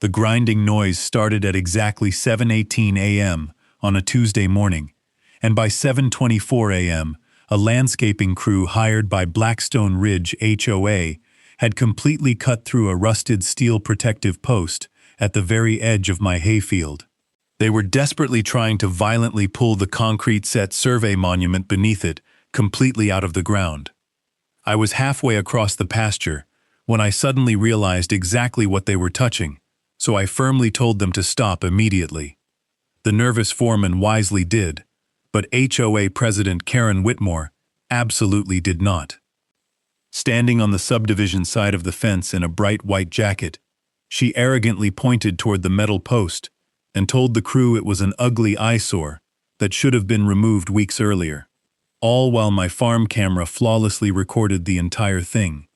The grinding noise started at exactly 7:18 a.m. on a Tuesday morning, and by 7:24 a.m., a landscaping crew hired by Blackstone Ridge HOA had completely cut through a rusted steel protective post at the very edge of my hayfield. They were desperately trying to violently pull the concrete-set survey monument beneath it completely out of the ground. I was halfway across the pasture when I suddenly realized exactly what they were touching, so I firmly told them to stop immediately. The nervous foreman wisely did, but HOA President Karen Whitmore absolutely did not. Standing on the subdivision side of the fence in a bright white jacket, she arrogantly pointed toward the metal post and told the crew it was an ugly eyesore that should have been removed weeks earlier, all while my farm camera flawlessly recorded the entire thing.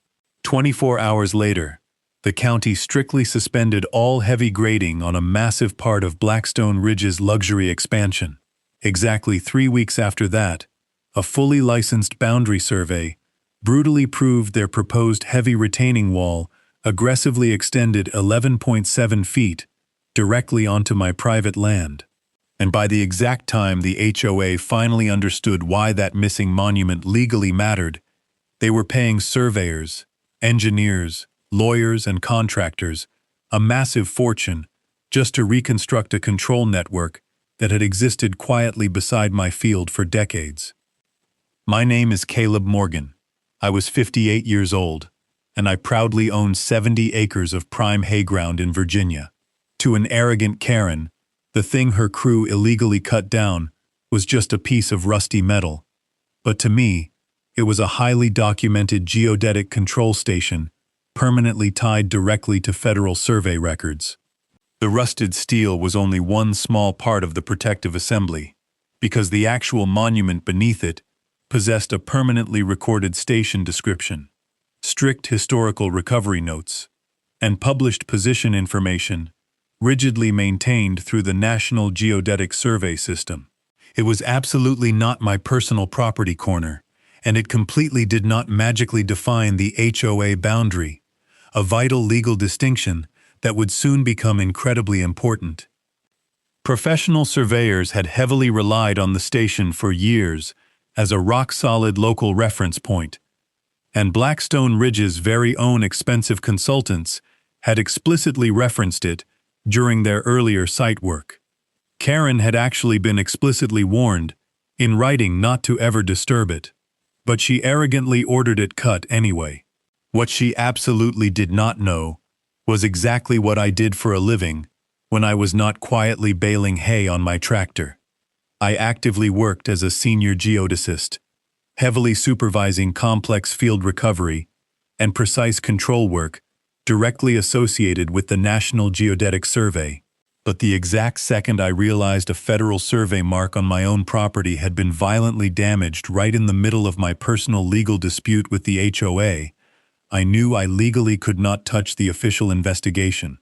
24 hours later, the county strictly suspended all heavy grading on a massive part of Blackstone Ridge's luxury expansion. Exactly 3 weeks after that, a fully licensed boundary survey brutally proved their proposed heavy retaining wall aggressively extended 11.7 feet directly onto my private land. And by the exact time the HOA finally understood why that missing monument legally mattered, they were paying surveyors, engineers, lawyers, and contractors a massive fortune just to reconstruct a control network that had existed quietly beside my field for decades. My name is Caleb Morgan. I was 58 years old, and I proudly owned 70 acres of prime hayground in Virginia. To an arrogant Karen, the thing her crew illegally cut down was just a piece of rusty metal. But to me, it was a highly documented geodetic control station permanently tied directly to federal survey records. The rusted steel was only one small part of the protective assembly, because the actual monument beneath it possessed a permanently recorded station description, strict historical recovery notes, and published position information rigidly maintained through the National Geodetic Survey System. It was absolutely not my personal property corner, and it completely did not magically define the HOA boundary, a vital legal distinction that would soon become incredibly important. Professional surveyors had heavily relied on the station for years as a rock-solid local reference point, and Blackstone Ridge's very own expensive consultants had explicitly referenced it during their earlier site work. Karen had actually been explicitly warned, in writing, not to ever disturb it, but she arrogantly ordered it cut anyway. What she absolutely did not know was exactly what I did for a living when I was not quietly baling hay on my tractor. I actively worked as a senior geodesist, heavily supervising complex field recovery and precise control work directly associated with the National Geodetic Survey. But the exact second I realized a federal survey mark on my own property had been violently damaged right in the middle of my personal legal dispute with the HOA, I knew I legally could not touch the official investigation.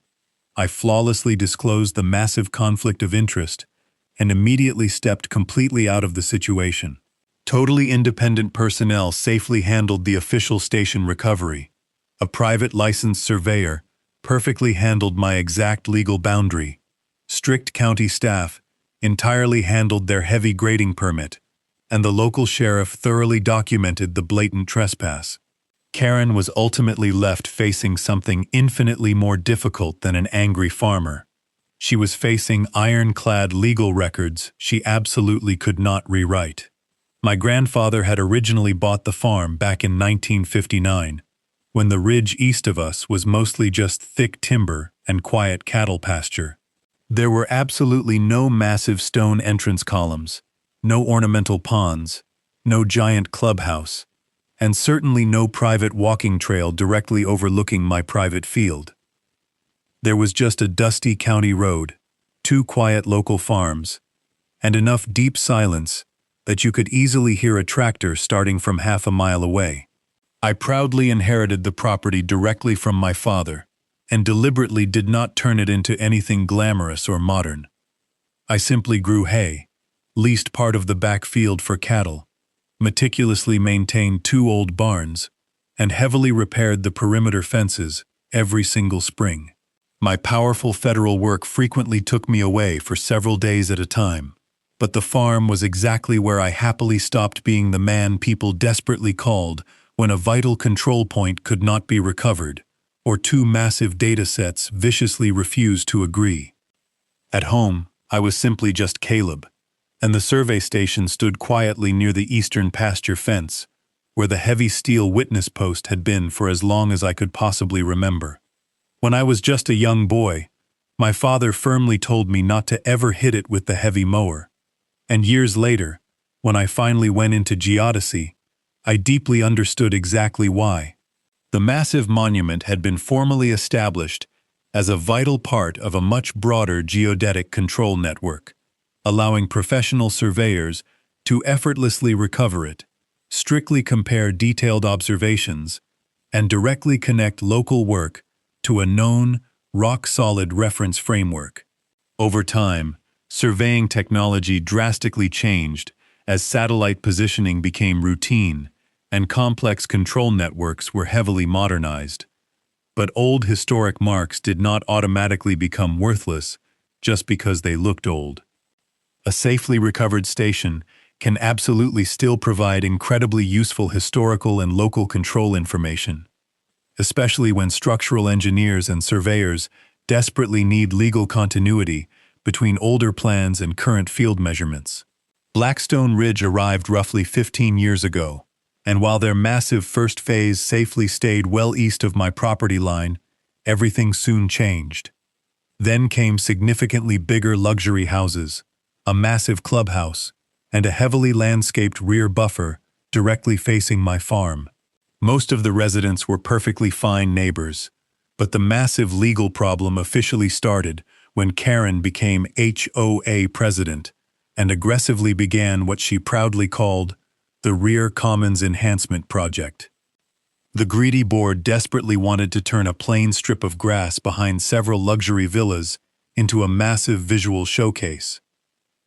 I flawlessly disclosed the massive conflict of interest and immediately stepped completely out of the situation. Totally independent personnel safely handled the official station recovery. A private licensed surveyor perfectly handled my exact legal boundary. Strict county staff entirely handled their heavy grading permit, and the local sheriff thoroughly documented the blatant trespass. Karen was ultimately left facing something infinitely more difficult than an angry farmer. She was facing ironclad legal records she absolutely could not rewrite. My grandfather had originally bought the farm back in 1959, when the ridge east of us was mostly just thick timber and quiet cattle pasture. There were absolutely no massive stone entrance columns, no ornamental ponds, no giant clubhouse, and certainly no private walking trail directly overlooking my private field. There was just a dusty county road, 2 quiet local farms, and enough deep silence that you could easily hear a tractor starting from half a mile away. I proudly inherited the property directly from my father, and deliberately did not turn it into anything glamorous or modern. I simply grew hay, leased part of the back field for cattle, meticulously maintained 2 old barns, and heavily repaired the perimeter fences every single spring. My powerful federal work frequently took me away for several days at a time, but the farm was exactly where I happily stopped being the man people desperately called when a vital control point could not be recovered, or two massive data sets viciously refused to agree. At home, I was simply just Caleb, and the survey station stood quietly near the eastern pasture fence, where the heavy steel witness post had been for as long as I could possibly remember. When I was just a young boy, my father firmly told me not to ever hit it with the heavy mower. And years later, when I finally went into geodesy, I deeply understood exactly why. The massive monument had been formally established as a vital part of a much broader geodetic control network, allowing professional surveyors to effortlessly recover it, strictly compare detailed observations, and directly connect local work to a known, rock-solid reference framework. Over time, surveying technology drastically changed as satellite positioning became routine and complex control networks were heavily modernized. But old historic marks did not automatically become worthless just because they looked old. A safely recovered station can absolutely still provide incredibly useful historical and local control information, especially when structural engineers and surveyors desperately need legal continuity between older plans and current field measurements. Blackstone Ridge arrived roughly 15 years ago, and while their massive first phase safely stayed well east of my property line, everything soon changed. Then came significantly bigger luxury houses, a massive clubhouse, and a heavily landscaped rear buffer directly facing my farm. Most of the residents were perfectly fine neighbors, but the massive legal problem officially started when Karen became HOA president and aggressively began what she proudly called the Rear Commons Enhancement Project. The greedy board desperately wanted to turn a plain strip of grass behind several luxury villas into a massive visual showcase.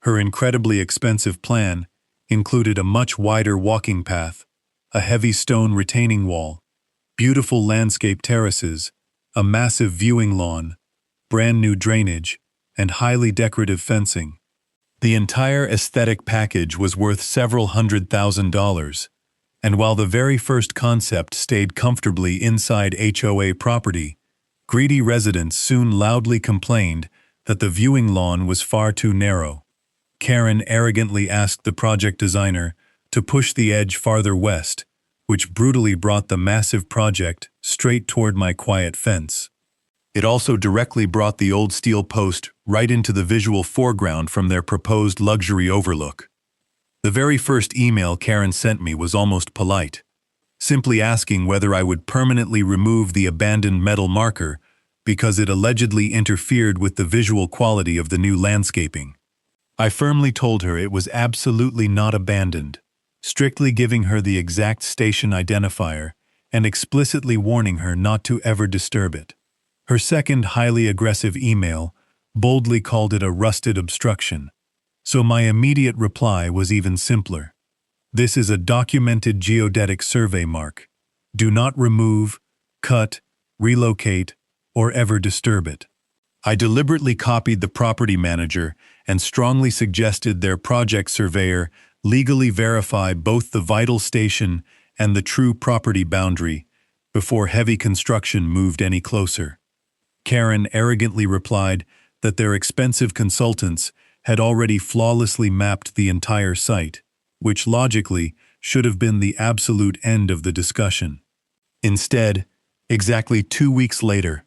Her incredibly expensive plan included a much wider walking path, a heavy stone retaining wall, beautiful landscape terraces, a massive viewing lawn, brand new drainage, and highly decorative fencing. The entire aesthetic package was worth several $100,000, and while the very first concept stayed comfortably inside HOA property, greedy residents soon loudly complained that the viewing lawn was far too narrow. Karen arrogantly asked the project designer to push the edge farther west, which brutally brought the massive project straight toward my quiet fence. It also directly brought the old steel post right into the visual foreground from their proposed luxury overlook. The very first email Karen sent me was almost polite, simply asking whether I would permanently remove the abandoned metal marker because it allegedly interfered with the visual quality of the new landscaping. I firmly told her it was absolutely not abandoned, strictly giving her the exact station identifier and explicitly warning her not to ever disturb it. Her second highly aggressive email boldly called it a rusted obstruction, so my immediate reply was even simpler. This is a documented geodetic survey mark. Do not remove, cut, relocate, or ever disturb it. I deliberately copied the property manager and strongly suggested their project surveyor legally verify both the vital station and the true property boundary before heavy construction moved any closer. Karen arrogantly replied that their expensive consultants had already flawlessly mapped the entire site, which logically should have been the absolute end of the discussion. Instead, exactly 2 weeks later,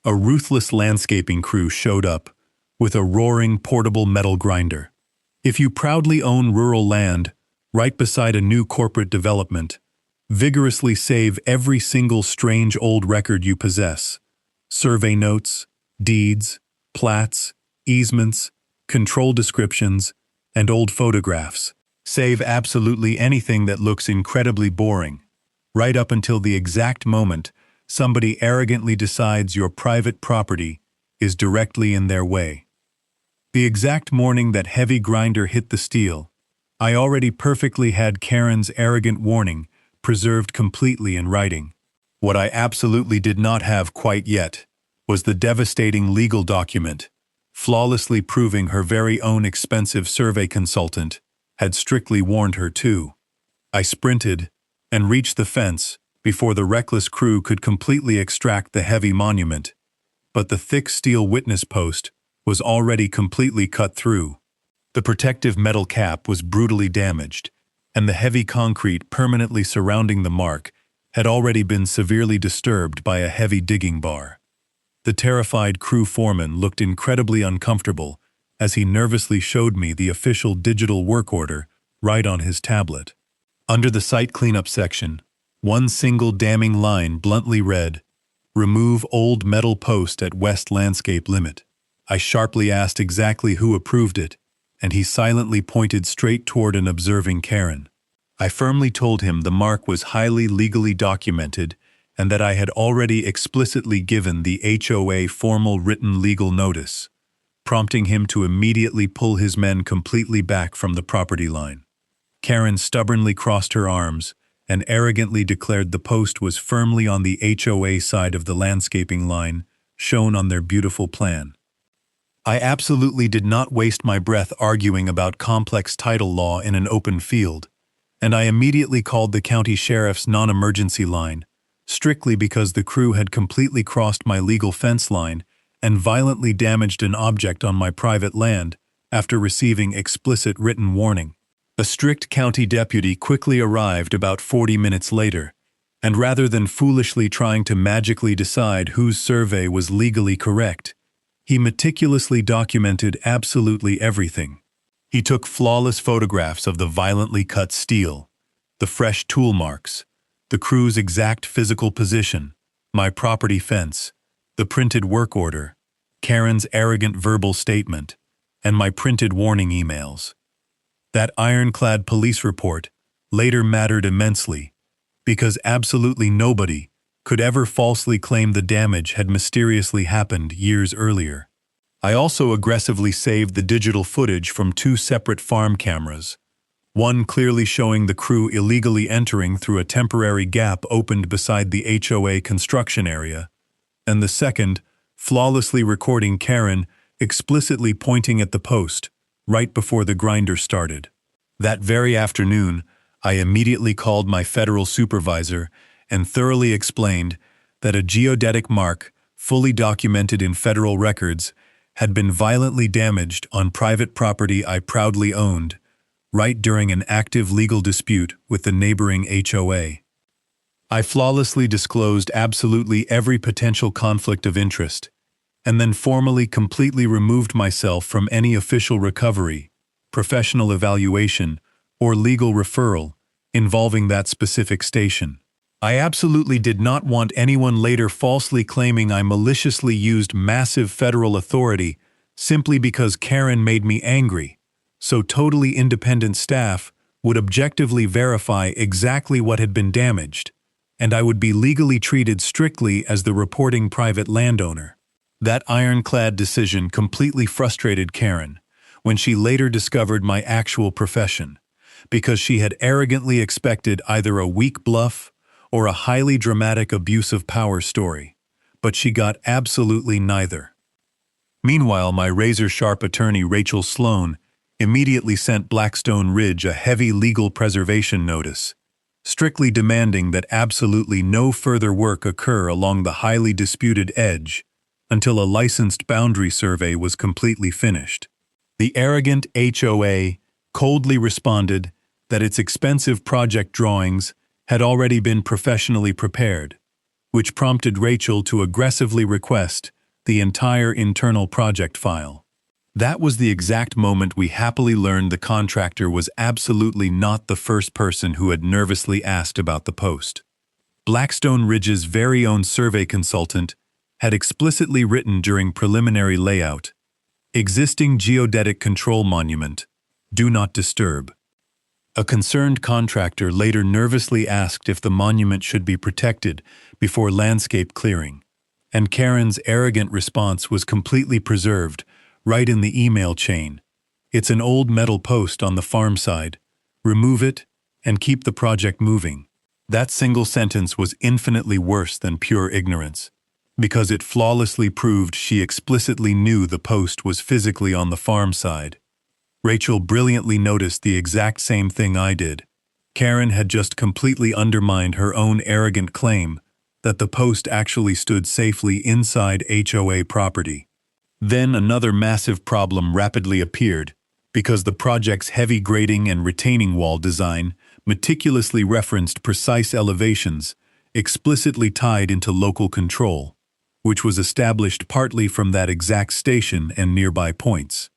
a ruthless landscaping crew showed up with a roaring portable metal grinder. If you proudly own rural land right beside a new corporate development, vigorously save every single strange old record you possess: survey notes, deeds, plats, easements, control descriptions, and old photographs. Save absolutely anything that looks incredibly boring, right up until the exact moment somebody arrogantly decides your private property is directly in their way. The exact morning that heavy grinder hit the steel, I already perfectly had Karen's arrogant warning preserved completely in writing. What I absolutely did not have quite yet was the devastating legal document, flawlessly proving her very own expensive survey consultant had strictly warned her too. I sprinted and reached the fence before the reckless crew could completely extract the heavy monument, but the thick steel witness post was already completely cut through. The protective metal cap was brutally damaged, and the heavy concrete permanently surrounding the mark had already been severely disturbed by a heavy digging bar. The terrified crew foreman looked incredibly uncomfortable as he nervously showed me the official digital work order right on his tablet. Under the site cleanup section, one single damning line bluntly read, "Remove old metal post at west landscape limit." I sharply asked exactly who approved it, and he silently pointed straight toward an observing Karen. I firmly told him the mark was highly legally documented and that I had already explicitly given the HOA formal written legal notice, prompting him to immediately pull his men completely back from the property line. Karen stubbornly crossed her arms and arrogantly declared the post was firmly on the HOA side of the landscaping line shown on their beautiful plan. I absolutely did not waste my breath arguing about complex title law in an open field, and I immediately called the county sheriff's non-emergency line, strictly because the crew had completely crossed my legal fence line and violently damaged an object on my private land after receiving explicit written warning. A strict county deputy quickly arrived about 40 minutes later, and rather than foolishly trying to magically decide whose survey was legally correct, he meticulously documented absolutely everything. He took flawless photographs of the violently cut steel, the fresh tool marks, the crew's exact physical position, my property fence, the printed work order, Karen's arrogant verbal statement, and my printed warning emails. That ironclad police report later mattered immensely, because absolutely nobody could ever falsely claim the damage had mysteriously happened years earlier. I also aggressively saved the digital footage from two separate farm cameras, one clearly showing the crew illegally entering through a temporary gap opened beside the HOA construction area, and the second flawlessly recording Karen explicitly pointing at the post right before the grinder started. That very afternoon, I immediately called my federal supervisor and thoroughly explained that a geodetic mark, fully documented in federal records, had been violently damaged on private property I proudly owned, right during an active legal dispute with the neighboring HOA. I flawlessly disclosed absolutely every potential conflict of interest, and then formally completely removed myself from any official recovery, professional evaluation, or legal referral involving that specific station. I absolutely did not want anyone later falsely claiming I maliciously used massive federal authority simply because Karen made me angry, so totally independent staff would objectively verify exactly what had been damaged, and I would be legally treated strictly as the reporting private landowner. That ironclad decision completely frustrated Karen when she later discovered my actual profession, because she had arrogantly expected either a weak bluff or a highly dramatic abuse of power story, but she got absolutely neither. Meanwhile, my razor-sharp attorney Rachel Sloan immediately sent Blackstone Ridge a heavy legal preservation notice, strictly demanding that absolutely no further work occur along the highly disputed edge until a licensed boundary survey was completely finished. The arrogant HOA coldly responded that its expensive project drawings had already been professionally prepared, which prompted Rachel to aggressively request the entire internal project file. That was the exact moment we happily learned the contractor was absolutely not the first person who had nervously asked about the post. Blackstone Ridge's very own survey consultant had explicitly written during preliminary layout, "Existing geodetic control monument, do not disturb." A concerned contractor later nervously asked if the monument should be protected before landscape clearing, and Karen's arrogant response was completely preserved right in the email chain. "It's an old metal post on the farm side. Remove it and keep the project moving." That single sentence was infinitely worse than pure ignorance, because it flawlessly proved she explicitly knew the post was physically on the farm side. Rachel brilliantly noticed the exact same thing I did. Karen had just completely undermined her own arrogant claim that the post actually stood safely inside HOA property. Then another massive problem rapidly appeared, because the project's heavy grading and retaining wall design meticulously referenced precise elevations, explicitly tied into local control, which was established partly from that exact station and nearby points.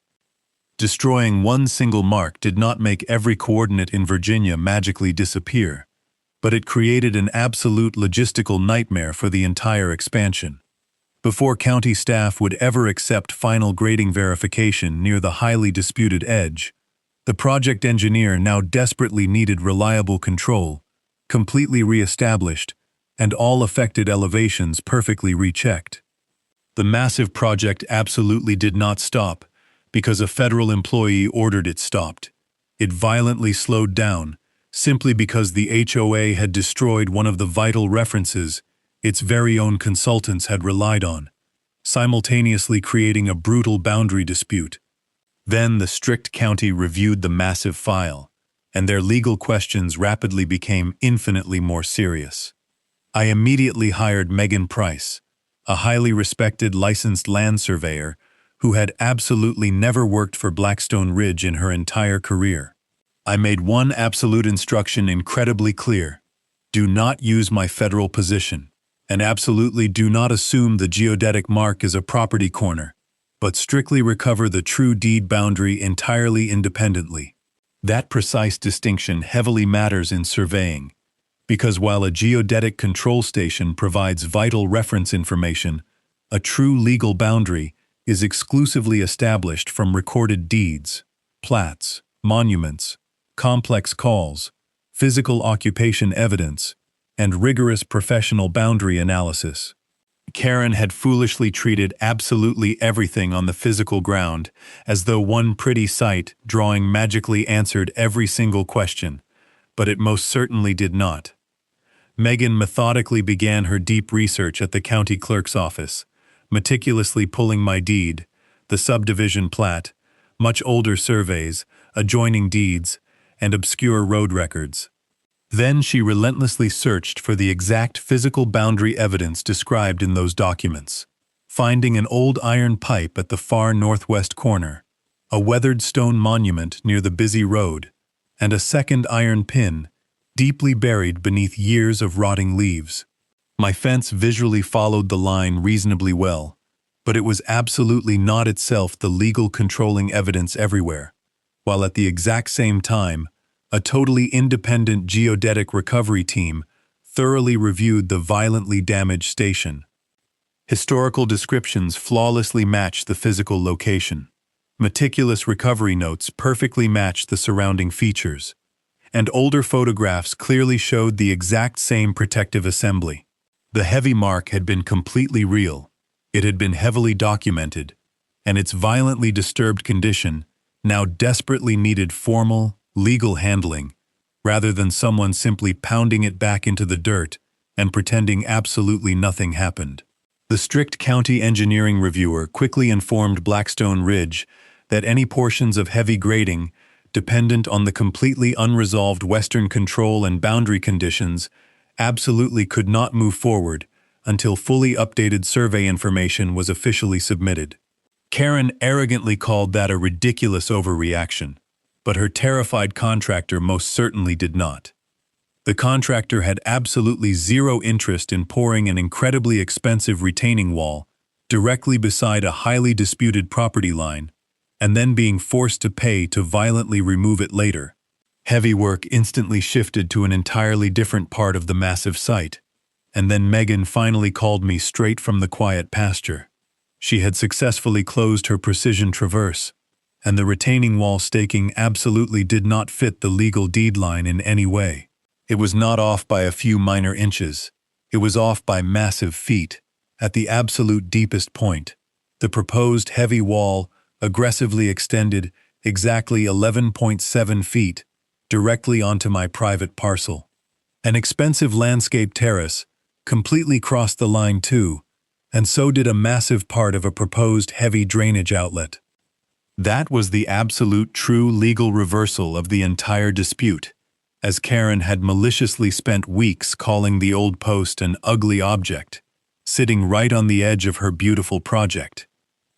Destroying one single mark did not make every coordinate in Virginia magically disappear, but it created an absolute logistical nightmare for the entire expansion. Before county staff would ever accept final grading verification near the highly disputed edge, the project engineer now desperately needed reliable control, completely re-established, and all affected elevations perfectly rechecked. The massive project absolutely did not stop, because a federal employee ordered it stopped. It violently slowed down, simply because the HOA had destroyed one of the vital references its very own consultants had relied on, simultaneously creating a brutal boundary dispute. Then the strict county reviewed the massive file, and their legal questions rapidly became infinitely more serious. I immediately hired Megan Price, a highly respected licensed land surveyor who had absolutely never worked for Blackstone Ridge in her entire career. I made one absolute instruction incredibly clear: do not use my federal position, and absolutely do not assume the geodetic mark is a property corner, but strictly recover the true deed boundary entirely independently. That precise distinction heavily matters in surveying, because while a geodetic control station provides vital reference information, a true legal boundary is exclusively established from recorded deeds, plats, monuments, complex calls, physical occupation evidence, and rigorous professional boundary analysis. Karen had foolishly treated absolutely everything on the physical ground as though one pretty sight drawing magically answered every single question, but it most certainly did not. Megan methodically began her deep research at the county clerk's office, meticulously pulling my deed, the subdivision plat, much older surveys, adjoining deeds, and obscure road records. Then she relentlessly searched for the exact physical boundary evidence described in those documents, finding an old iron pipe at the far northwest corner, a weathered stone monument near the busy road, and a second iron pin, deeply buried beneath years of rotting leaves. My fence visually followed the line reasonably well, but it was absolutely not itself the legal controlling evidence everywhere, while at the exact same time, a totally independent geodetic recovery team thoroughly reviewed the violently damaged station. Historical descriptions flawlessly matched the physical location. Meticulous recovery notes perfectly matched the surrounding features, and older photographs clearly showed the exact same protective assembly. The heavy mark had been completely real, it had been heavily documented, and its violently disturbed condition now desperately needed formal, legal handling, rather than someone simply pounding it back into the dirt and pretending absolutely nothing happened. The strict county engineering reviewer quickly informed Blackstone Ridge that any portions of heavy grading dependent on the completely unresolved western control and boundary conditions absolutely could not move forward until fully updated survey information was officially submitted. Karen arrogantly called that a ridiculous overreaction, but her terrified contractor most certainly did not. The contractor had absolutely zero interest in pouring an incredibly expensive retaining wall directly beside a highly disputed property line, and then being forced to pay to violently remove it later. Heavy work instantly shifted to an entirely different part of the massive site, and then Megan finally called me straight from the quiet pasture. She had successfully closed her precision traverse, and the retaining wall staking absolutely did not fit the legal deed line in any way. It was not off by a few minor inches. It was off by massive feet, at the absolute deepest point. The proposed heavy wall aggressively extended exactly 11.7 feet directly onto my private parcel. An expensive landscape terrace completely crossed the line too, and so did a massive part of a proposed heavy drainage outlet. That was the absolute true legal reversal of the entire dispute, as Karen had maliciously spent weeks calling the old post an ugly object, sitting right on the edge of her beautiful project.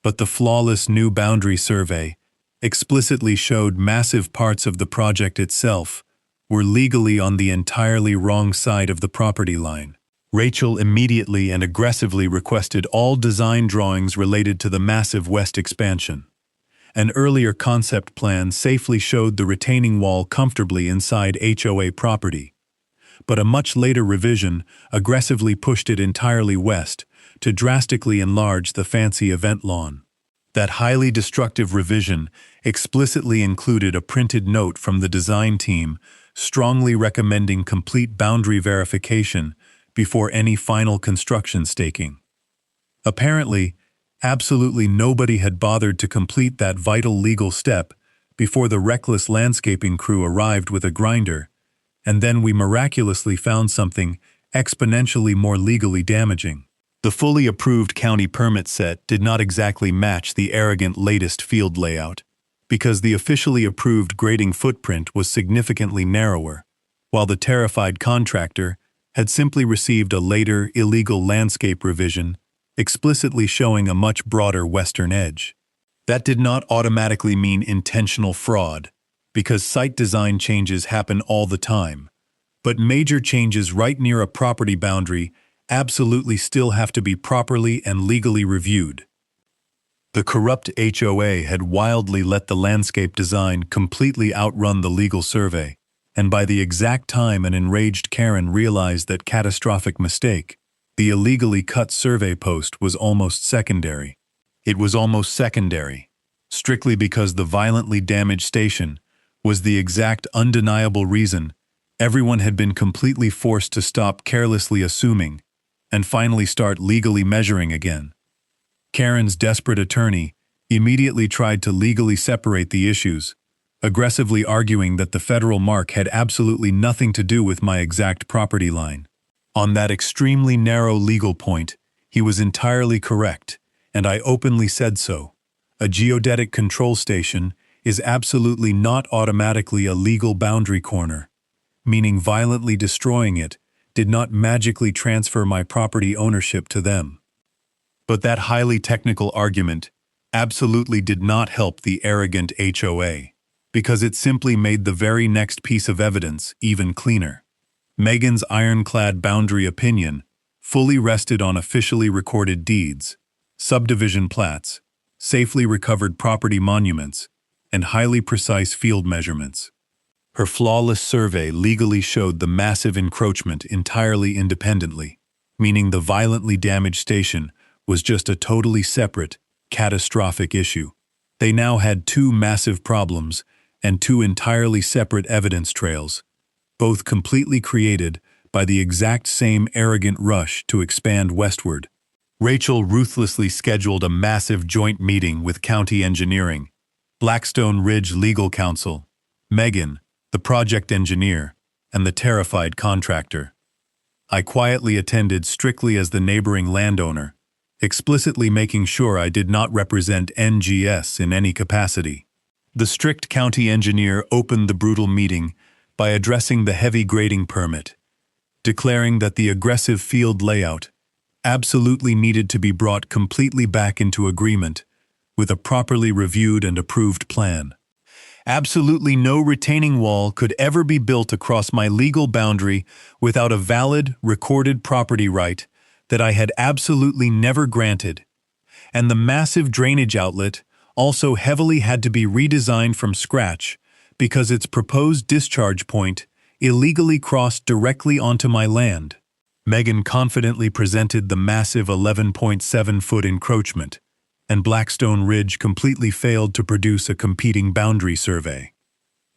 But the flawless new boundary survey explicitly showed massive parts of the project itself were legally on the entirely wrong side of the property line. Rachel immediately and aggressively requested all design drawings related to the massive west expansion. An earlier concept plan safely showed the retaining wall comfortably inside HOA property, but a much later revision aggressively pushed it entirely west to drastically enlarge the fancy event lawn. That highly destructive revision explicitly included a printed note from the design team strongly recommending complete boundary verification before any final construction staking. Apparently, absolutely nobody had bothered to complete that vital legal step before the reckless landscaping crew arrived with a grinder, and then we miraculously found something exponentially more legally damaging. The fully approved county permit set did not exactly match the arrogant latest field layout, because the officially approved grading footprint was significantly narrower, while the terrified contractor had simply received a later illegal landscape revision explicitly showing a much broader western edge. That did not automatically mean intentional fraud, because site design changes happen all the time, but major changes right near a property boundary absolutely still have to be properly and legally reviewed. The corrupt HOA had wildly let the landscape design completely outrun the legal survey, and by the exact time an enraged Karen realized that catastrophic mistake, the illegally cut survey post was almost secondary. It was almost secondary, strictly because the violently damaged station was the exact undeniable reason everyone had been completely forced to stop carelessly assuming and finally start legally measuring again. Karen's desperate attorney immediately tried to legally separate the issues, aggressively arguing that the federal mark had absolutely nothing to do with my exact property line. On that extremely narrow legal point, he was entirely correct, and I openly said so. A geodetic control station is absolutely not automatically a legal boundary corner, meaning violently destroying it did not magically transfer my property ownership to them. But that highly technical argument absolutely did not help the arrogant HOA, because it simply made the very next piece of evidence even cleaner. Megan's ironclad boundary opinion fully rested on officially recorded deeds, subdivision plats, safely recovered property monuments, and highly precise field measurements. Her flawless survey legally showed the massive encroachment entirely independently, meaning the violently damaged station was just a totally separate, catastrophic issue. They now had two massive problems and two entirely separate evidence trails, both completely created by the exact same arrogant rush to expand westward. Rachel ruthlessly scheduled a massive joint meeting with county engineering, Blackstone Ridge legal counsel, Megan, the project engineer, and the terrified contractor. I quietly attended strictly as the neighboring landowner, explicitly making sure I did not represent NGS in any capacity. The strict county engineer opened the brutal meeting by addressing the heavy grading permit, declaring that the aggressive field layout absolutely needed to be brought completely back into agreement with a properly reviewed and approved plan. Absolutely no retaining wall could ever be built across my legal boundary without a valid, recorded property right that I had absolutely never granted, and the massive drainage outlet also heavily had to be redesigned from scratch because its proposed discharge point illegally crossed directly onto my land. Megan confidently presented the massive 11.7-foot encroachment, and Blackstone Ridge completely failed to produce a competing boundary survey.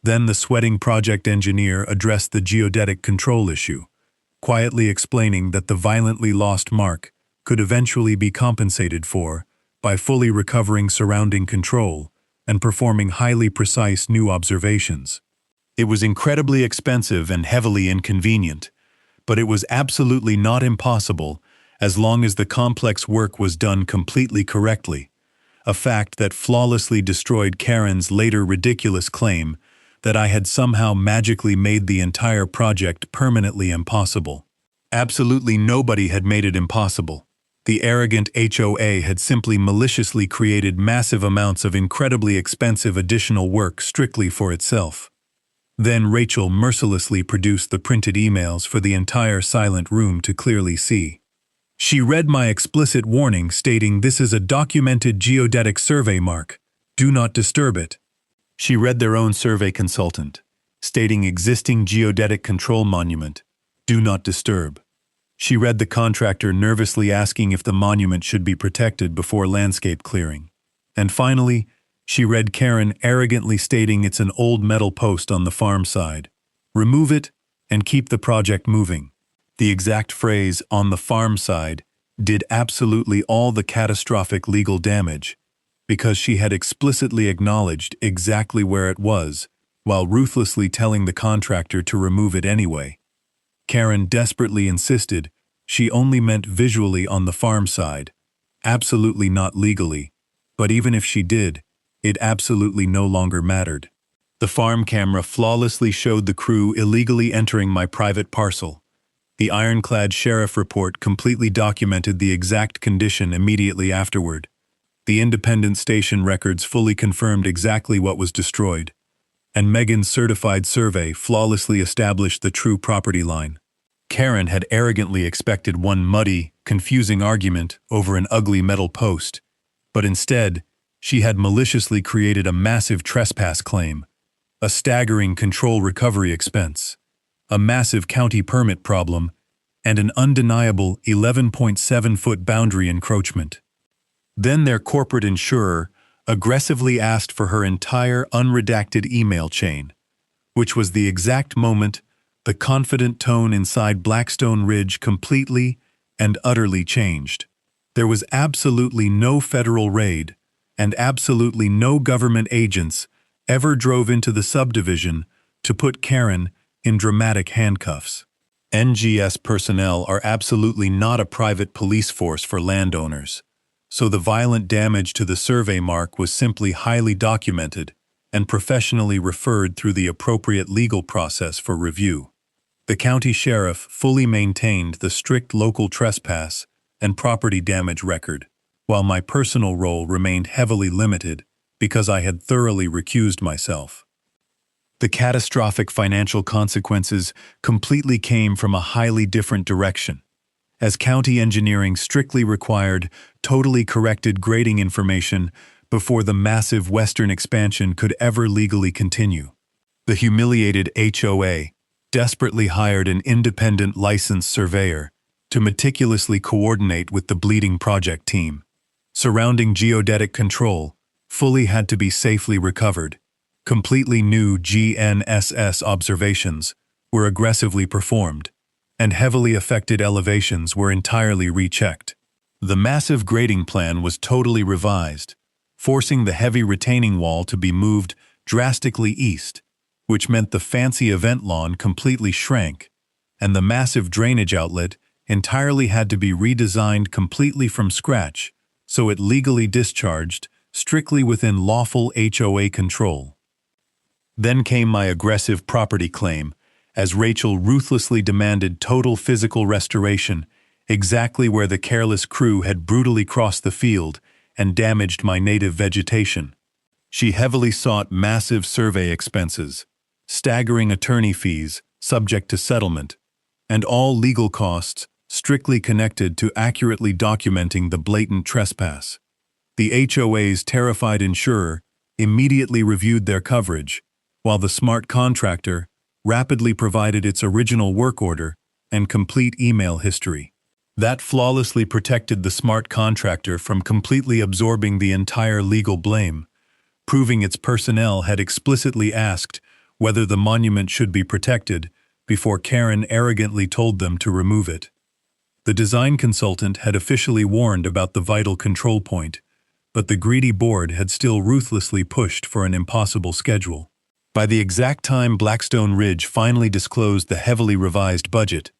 Then the sweating project engineer addressed the geodetic control issue, quietly explaining that the violently lost mark could eventually be compensated for by fully recovering surrounding control and performing highly precise new observations. It was incredibly expensive and heavily inconvenient, but it was absolutely not impossible, as long as the complex work was done completely correctly, a fact that flawlessly destroyed Karen's later ridiculous claim that I had somehow magically made the entire project permanently impossible. Absolutely nobody had made it impossible. The arrogant HOA had simply maliciously created massive amounts of incredibly expensive additional work strictly for itself. Then Rachel mercilessly produced the printed emails for the entire silent room to clearly see. She read my explicit warning stating this is a documented geodetic survey mark. Do not disturb it. She read their own survey consultant, stating existing geodetic control monument. Do not disturb. She read the contractor nervously asking if the monument should be protected before landscape clearing. And finally, she read Karen arrogantly stating it's an old metal post on the farm side. Remove it and keep the project moving. The exact phrase, on the farm side, did absolutely all the catastrophic legal damage, because she had explicitly acknowledged exactly where it was, while ruthlessly telling the contractor to remove it anyway. Karen desperately insisted she only meant visually on the farm side, absolutely not legally, but even if she did, it absolutely no longer mattered. The farm camera flawlessly showed the crew illegally entering my private parcel. The ironclad sheriff report completely documented the exact condition immediately afterward. The independent station records fully confirmed exactly what was destroyed, and Megan's certified survey flawlessly established the true property line. Karen had arrogantly expected one muddy, confusing argument over an ugly metal post, but instead, she had maliciously created a massive trespass claim, a staggering control recovery expense, a massive county permit problem, and an undeniable 11.7-foot boundary encroachment. Then their corporate insurer aggressively asked for her entire unredacted email chain, which was the exact moment the confident tone inside Blackstone Ridge completely and utterly changed. There was absolutely no federal raid, and absolutely no government agents ever drove into the subdivision to put Karen in dramatic handcuffs. NGS personnel are absolutely not a private police force for landowners, so the violent damage to the survey mark was simply highly documented and professionally referred through the appropriate legal process for review. The county sheriff fully maintained the strict local trespass and property damage record, while my personal role remained heavily limited because I had thoroughly recused myself. The catastrophic financial consequences completely came from a highly different direction, as county engineering strictly required totally corrected grading information before the massive western expansion could ever legally continue. The humiliated HOA desperately hired an independent licensed surveyor to meticulously coordinate with the bleeding project team. Surrounding geodetic control fully had to be safely recovered. Completely new GNSS observations were aggressively performed, and heavily affected elevations were entirely rechecked. The massive grading plan was totally revised, forcing the heavy retaining wall to be moved drastically east, which meant the fancy event lawn completely shrank, and the massive drainage outlet entirely had to be redesigned completely from scratch so it legally discharged strictly within lawful HOA control. Then came my aggressive property claim, as Rachel ruthlessly demanded total physical restoration, exactly where the careless crew had brutally crossed the field and damaged my native vegetation. She heavily sought massive survey expenses, staggering attorney fees subject to settlement, and all legal costs strictly connected to accurately documenting the blatant trespass. The HOA's terrified insurer immediately reviewed their coverage, while the smart contractor rapidly provided its original work order and complete email history. That flawlessly protected the smart contractor from completely absorbing the entire legal blame, proving its personnel had explicitly asked whether the monument should be protected before Karen arrogantly told them to remove it. The design consultant had officially warned about the vital control point, but the greedy board had still ruthlessly pushed for an impossible schedule. By the exact time Blackstone Ridge finally disclosed the heavily revised budget,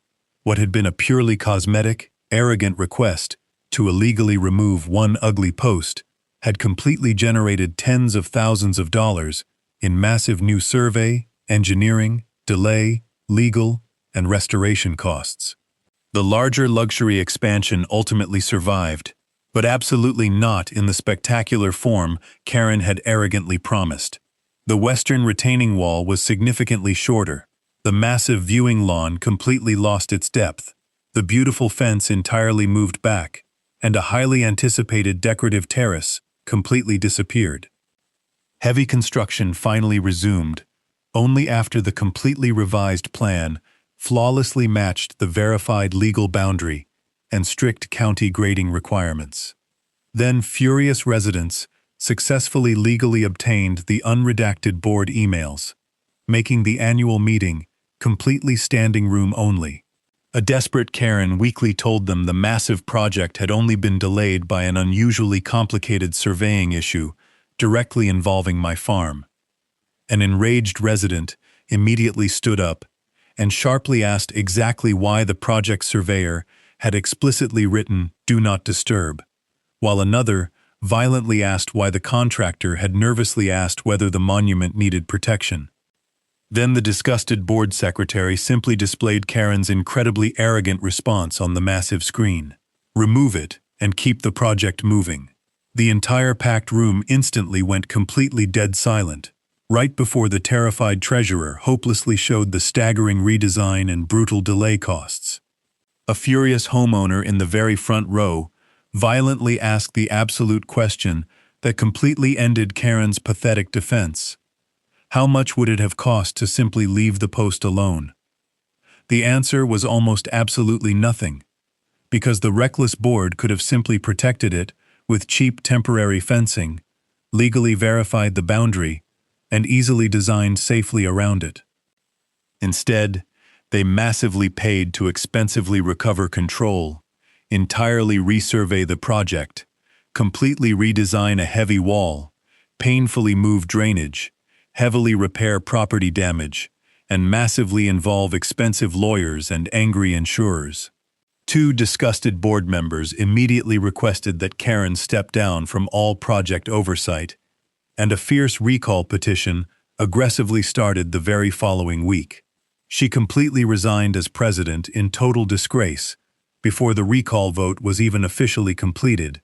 what had been a purely cosmetic, arrogant request to illegally remove one ugly post had completely generated tens of thousands of dollars in massive new survey, engineering, delay, legal, and restoration costs. The larger luxury expansion ultimately survived, but absolutely not in the spectacular form Karen had arrogantly promised. The western retaining wall was significantly shorter. The massive viewing lawn completely lost its depth. The beautiful fence entirely moved back, and a highly anticipated decorative terrace completely disappeared. Heavy construction finally resumed, only after the completely revised plan flawlessly matched the verified legal boundary and strict county grading requirements. Then furious residents successfully legally obtained the unredacted board emails, making the annual meeting completely standing room only. A desperate Karen weakly told them the massive project had only been delayed by an unusually complicated surveying issue directly involving my farm. An enraged resident immediately stood up and sharply asked exactly why the project surveyor had explicitly written "Do not disturb," while another violently asked why the contractor had nervously asked whether the monument needed protection. Then the disgusted board secretary simply displayed Karen's incredibly arrogant response on the massive screen. "Remove it and keep the project moving." The entire packed room instantly went completely dead silent, right before the terrified treasurer hopelessly showed the staggering redesign and brutal delay costs. A furious homeowner in the very front row violently asked the absolute question that completely ended Karen's pathetic defense. How much would it have cost to simply leave the post alone? The answer was almost absolutely nothing, because the reckless board could have simply protected it with cheap temporary fencing, legally verified the boundary, and easily designed safely around it. Instead, they massively paid to expensively recover control, entirely resurvey the project, completely redesign a heavy wall, painfully move drainage, heavily repair property damage, and massively involve expensive lawyers and angry insurers. Two disgusted board members immediately requested that Karen step down from all project oversight, and a fierce recall petition aggressively started the very following week. She completely resigned as president in total disgrace before the recall vote was even officially completed,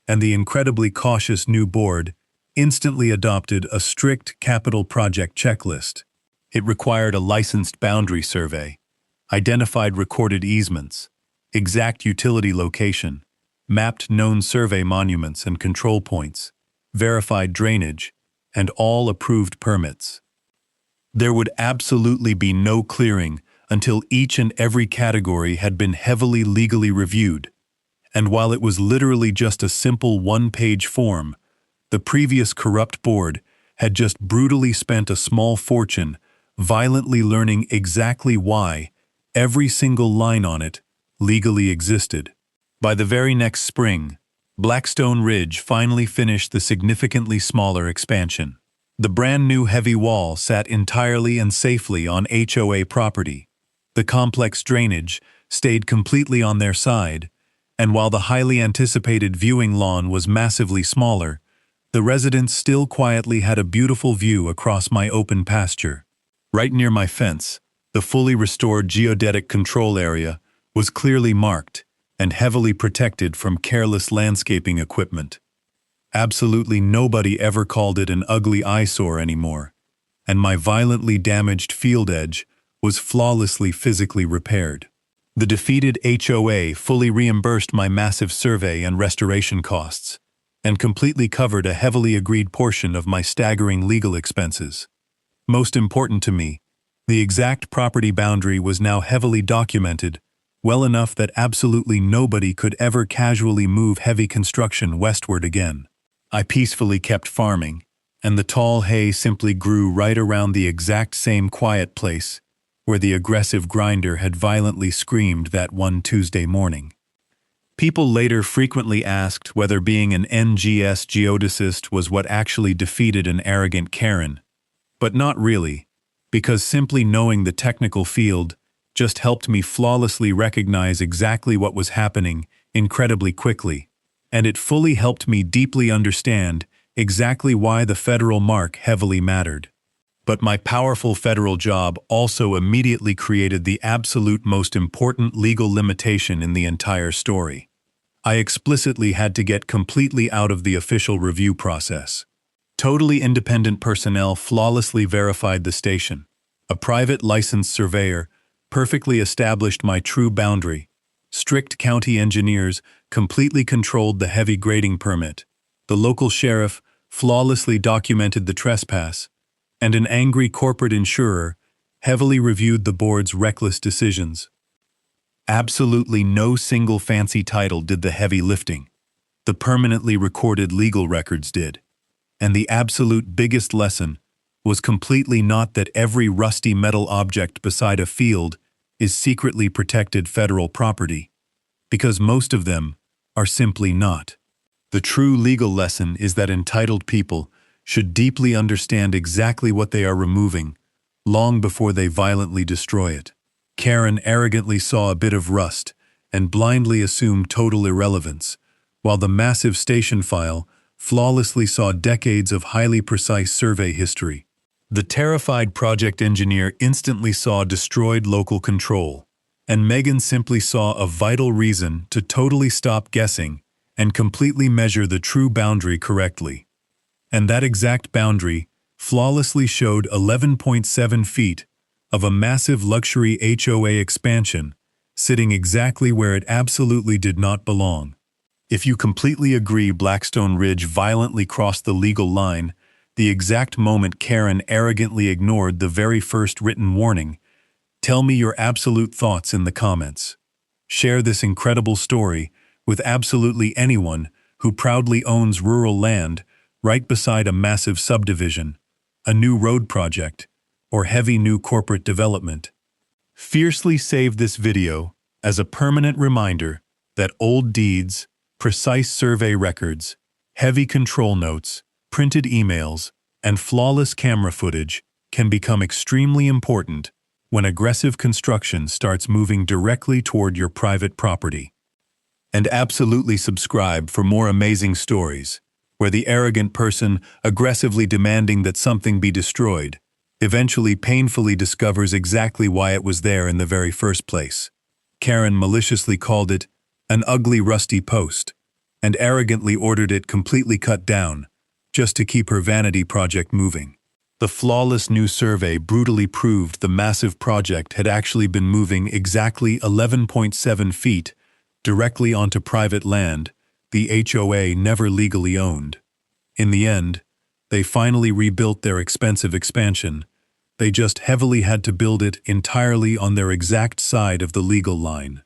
and the incredibly cautious new board instantly adopted a strict capital project checklist. It required a licensed boundary survey, identified recorded easements, exact utility location, mapped known survey monuments and control points, verified drainage, and all approved permits. There would absolutely be no clearing until each and every category had been heavily legally reviewed, and while it was literally just a simple one-page form, the previous corrupt board had just brutally spent a small fortune violently learning exactly why every single line on it legally existed. By the very next spring, Blackstone Ridge finally finished the significantly smaller expansion. The brand new heavy wall sat entirely and safely on HOA property. The complex drainage stayed completely on their side, and while the highly anticipated viewing lawn was massively smaller, the residents still quietly had a beautiful view across my open pasture. Right near my fence, the fully restored geodetic control area was clearly marked and heavily protected from careless landscaping equipment. Absolutely nobody ever called it an ugly eyesore anymore, and my violently damaged field edge was flawlessly physically repaired. The defeated HOA fully reimbursed my massive survey and restoration costs, and completely covered a heavily agreed portion of my staggering legal expenses. Most important to me, the exact property boundary was now heavily documented, well enough that absolutely nobody could ever casually move heavy construction westward again. I peacefully kept farming, and the tall hay simply grew right around the exact same quiet place where the aggressive grinder had violently screamed that one Tuesday morning. People later frequently asked whether being an NGS geodesist was what actually defeated an arrogant Karen, but not really, because simply knowing the technical field just helped me flawlessly recognize exactly what was happening incredibly quickly, and it fully helped me deeply understand exactly why the federal mark heavily mattered. But my powerful federal job also immediately created the absolute most important legal limitation in the entire story. I explicitly had to get completely out of the official review process. Totally independent personnel flawlessly verified the station. A private licensed surveyor perfectly established my true boundary. Strict county engineers completely controlled the heavy grading permit. The local sheriff flawlessly documented the trespass, and an angry corporate insurer heavily reviewed the board's reckless decisions. Absolutely no single fancy title did the heavy lifting. The permanently recorded legal records did. And the absolute biggest lesson was completely not that every rusty metal object beside a field is secretly protected federal property, because most of them are simply not. The true legal lesson is that entitled people should deeply understand exactly what they are removing long before they violently destroy it. Karen arrogantly saw a bit of rust and blindly assumed total irrelevance, while the massive station file flawlessly saw decades of highly precise survey history. The terrified project engineer instantly saw destroyed local control, and Megan simply saw a vital reason to totally stop guessing and completely measure the true boundary correctly. And that exact boundary flawlessly showed 11.7 feet of a massive luxury HOA expansion sitting exactly where it absolutely did not belong. If you completely agree Blackstone Ridge violently crossed the legal line, the exact moment Karen arrogantly ignored the very first written warning, tell me your absolute thoughts in the comments. Share this incredible story with absolutely anyone who proudly owns rural land right beside a massive subdivision, a new road project, or heavy new corporate development. Fiercely save this video as a permanent reminder that old deeds, precise survey records, heavy control notes, printed emails, and flawless camera footage can become extremely important when aggressive construction starts moving directly toward your private property. And absolutely subscribe for more amazing stories, where the arrogant person aggressively demanding that something be destroyed eventually painfully discovers exactly why it was there in the very first place. Karen maliciously called it an ugly rusty post, and arrogantly ordered it completely cut down, just to keep her vanity project moving. The flawless new survey brutally proved the massive project had actually been moving exactly 11.7 feet directly onto private land the HOA never legally owned. In the end, they finally rebuilt their expensive expansion. They just heavily had to build it entirely on their exact side of the legal line.